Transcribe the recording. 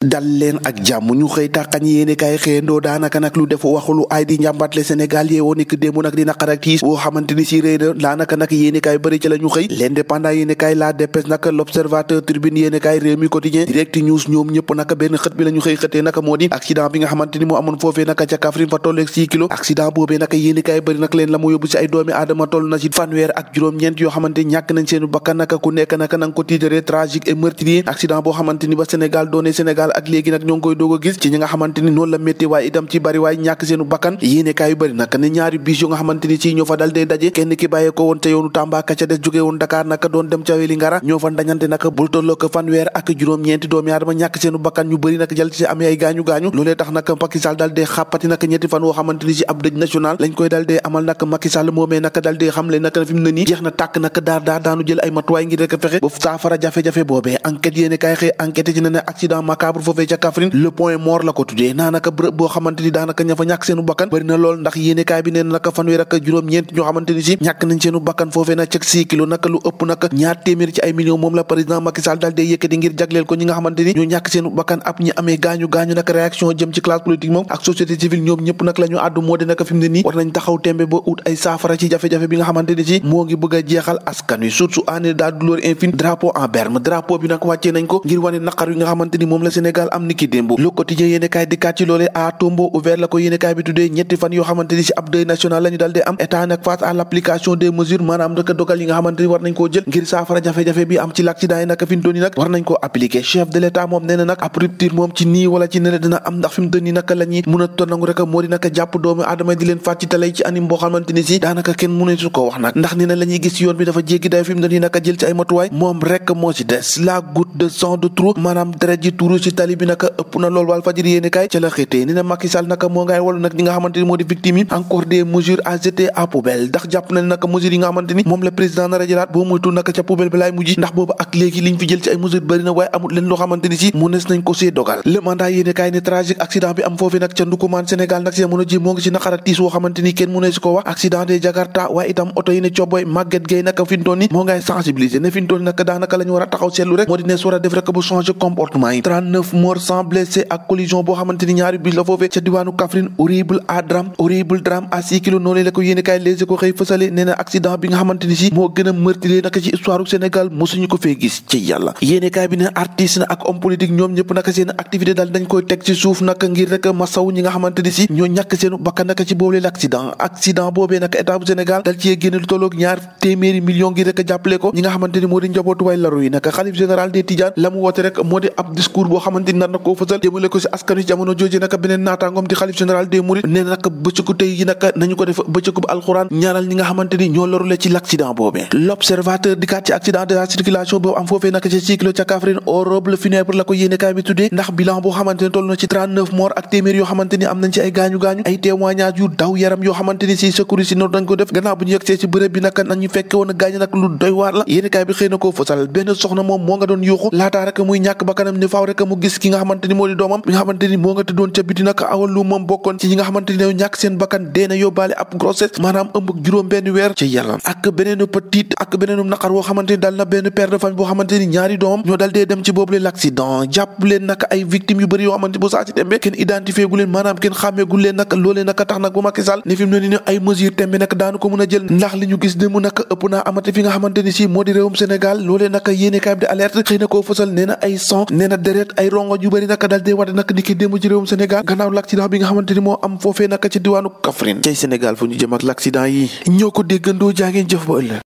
dal leen ak jàmm ñu xëy tàqañ yéene kaay xëyandoo daanaka nag lu def waxulu ay di njàmbatle Sénégal yeewoo nekk démb nag di naqar ak tiis boo xamante ni si réy na daanaka nag yéene kaay bëri ci la ñu xëy l'indépendant yéene kaay la dépêche nag l'observateur tribune yéene kaay réew mi quotidien direct news ñoom ñëpp nag benn xët bi la ñu xëy xëtee nag moo di accident bi nga xamante ni moo amoon foofee nag ca Kaffrine fa tolleeg 6 kilos accident boobee nag yéene kaay bëri nag leen la mu yóbbu si ay doomi aadama toll na si fanweer ak juróom-ñeent yoo xamante ñàkk nañ seenu bakkan nag ku nekk nag nanga ko tiitaree tragique et meurtrier accident boo xamante ni ba Sénégal doone Sénégal ak léegi nag ñoo ngi koy doog a gis ci ñi nga xamante ni noonu la métti waaye itam ci bari waaye ñàkk seenu bakkan yéene kaay yu bëri nag ne ñaari bis yu nga xamante ni ci ñoo fa dal dee daje kenn ki bàyyee ko woon ca yoonu Tamba ka ca des jóge woon Dakar nag doon dem ca Wélingara ñoo fa ndañante nag bul tolloo ko fanweer ak juróom-ñeenti doomi aadama ñàkk seenu bakkan ñu bëri nag jël ci amee ay gaañu-gaañu loolee tax nag Macky Sall dal dee xàppati nag ñetti fan woo xamante ni ci ab dëj national lañ koy dal dee amal nag Macky Sall moomee nag dal dee xam le nag fi mu ne nii jeex na tàkk nag daar daanu jël ay matuwaay ngir rek fexe ba saafara jafe-jafe boobee enquête yéene kaay xëy enquête ci ne ne accident macabre foofee ca Kaffrine le point mort la ko tuddee naanaka bërëb boo xamante ni daanaka ña fa ñàkk seenu bakkan bëri na lool ndax yéene kaay bi nee na naka fanweer ak juróom-ñeent ñoo xamante ni si ñàkk nañ seenu bakkan foofee nag ceg 6 kilos naka lu ëpp nag ñaar téeméer ci ay millions moom la président Macky Sall daal dee yëkkati ngir jagleel ko ñi nga xamante ni ñoo ñàkk seenu bakkan ab ñi amee gaañu-gaañu nag réaction jëm ci classe politique moom ak société civile ñoom ñëpp nag la ñu àddu moo di nag fi mu ne nii war nañ taxaw tembe ba ut ay saafara ci jafe-jafe bi nga xamante ni si moo ngi bëgg a jeexal askan wi surtout année daa douleur infini drapeau en berne drapeau bi nag wàccee nañ ko ngir wane naqar yi nga xamante ni moom la Sénégal am niki démb le quotidien yéene kaay dikkaat ci loolee à tombeau ouvert la ko yéene kaay bi tuddee ñetti fan yoo xamante ni si ab deuil national la ñu dal dee am état nag face à l'application des mesures maanaam rek dogal yi nga xamante ni war nañ koo jël ngir saafara jafe-jafe bi am ci l'accident yi nag fi mu toll nii nag war nañ koo appliquer chef de l'état moom nee na nag ab rupture moom ci nii wala ci nene dina am ndax fi mu toll nii nag la ñuy mun a tonangu rek moo di nag jàpp doomu aadama di leen faat ci talay ci anim boo xamante ni si daanaka kenn mëneesu ko wax nag ndax ni na la ñuy gis yoon bi dafa jéggi day fi mu toll nii nag jël ci ay matuwaay moom rek moo ci des la goutte de sang de trop maanaam deret ji tuuru ci tali bi nag ëpp na lool wal fajiri yéene kaay ca la xëtee ni na Macky Sall nag moo ngay walu nag ñi nga xamante ni moo di victime yi encore des mesures à jeter à poubelle ndax jàpp na ne nag mesures yi nga xamante ni moom la président nar a jëlaat boo moytu nag ca poubelle bi laay mujj ndax boobu ak léegi liñ fi jël ci ay mesures bëri na waaye amul leen loo xamante ni si mu nes nañ ko see dogal le mandat yéene kaay ne tragique accident bi am foofu nag ca Ndukumaan Sénégal nag si jamono ji moo ngi ci naqara tiis woo xamante ni kenn mu ne si ko wax accident de Jakarta waaye itam oto yi ne cooboy Maguette Gueye nag fi mu toll nii moo ngay sensibiliser ne fi mu toll nii nag daanaka la ñu war a taxaw seetlu rek moo di nees war a def rek bu changer comportement yi 39 morts sans blessés ak collision boo xamante ni ñaari bis la foofee ca diwaanu Kaffrine horrible drame à 6 kilos noonu la ko yéene kaay léegi ko xëy fësale nee na accident bi nga xamante ni si moo gën a meurtrier naka ci histoire du Sénégal mosuñu ko fee gis ci yàlla yéene kaay bi ne artiste na ak homme politique ñoom ñëpp naka seen activité daal dañ koy teg ci suuf naka ngir rek masaw ñi nga xamante ni si ñoo ñàkk seenu bakkan naka ci boobu accident boobee naka état bu Sénégal dal ci génne lu tolloog ñaar téeméeri millions ngir rek jàppale ko ñi nga xamante ni moo di njabootu way laru yi naka xalif général des Tidianes la mu woote rek moo di ab discours boo xamante ni nar na koo fësal jëmale ko si askan wi jamono jooju naka beneen naataangoom di xalif général des Mourides nee na naka bëccëgu tey yi naka nañu ko def bëccëgu alxuraan ñaanal ñi nga xamante ni ñoo lorule ci l'accident boobee l'observateur di kat ci accident de la circulation boobu am foofee naka ci cycle ca Kaffrine horrible funèbre la ko yéene kaay bi tuddee ndax bilan boo xamante ni toll na ci 39 morts ak téeméer yoo xamante ni am nañ ci ay gaañu-gaañu ay témoignages yu daw yaram yoo xamante ni si secours si noonu dañ ko def gannaaw bu ñu yegsee ci bërëb bi naka nañu fekke woon a gaañu nag lu doy waar la yéene kaay bi xëy na koo fësal benn soxna moom moo nga doon yuuxu laataa rek muy ñàkk bakkanam ni faaw rek mu gis ki nga xamante ni moo di doomam bi nga xamante ni moo nga tëddoon ca biti nag awal lu moom bokkoon ci ñi nga xamante ni ñàkk seen bakkan deena yóbbaale ab grossesse maanaam ëmb juróom benn weer ci yàlla ak beneenu petite ak beneenu naqar woo xamante ni dal na benn père de famille boo xamante ni ñaari doomam ñoo dal dee dem ci boobu l'accident jàpp leen nag ay victimes yu bëri yoo xamante bu saa si tembe kenn identifié gu leen maanaam kenn xàmmeegul leen nag loolee nag tax nag bu Macky Sall ni fi mu ne ni ay mesures tembe nag daanu ko mën a jël ndax li ñu gis ne mu nag ëpp naa amati fi nga xamante ni si moo di réewum Sénégal loolee nag yéene kaay bi di alerte xëy na koo fësal nee na ay sang nee na deret ay rongo yu bëri nag dal dee wate nag ni ki démb ci réewum Sénégal gannaaw l'accident bi nga xamante ni moo am foofee nag ci diwaanu Kaffrine cay Sénégal fu ñu jëm ak l'accident yi ñoo ko déggandoo jaa ngeen jëf ba ëllëg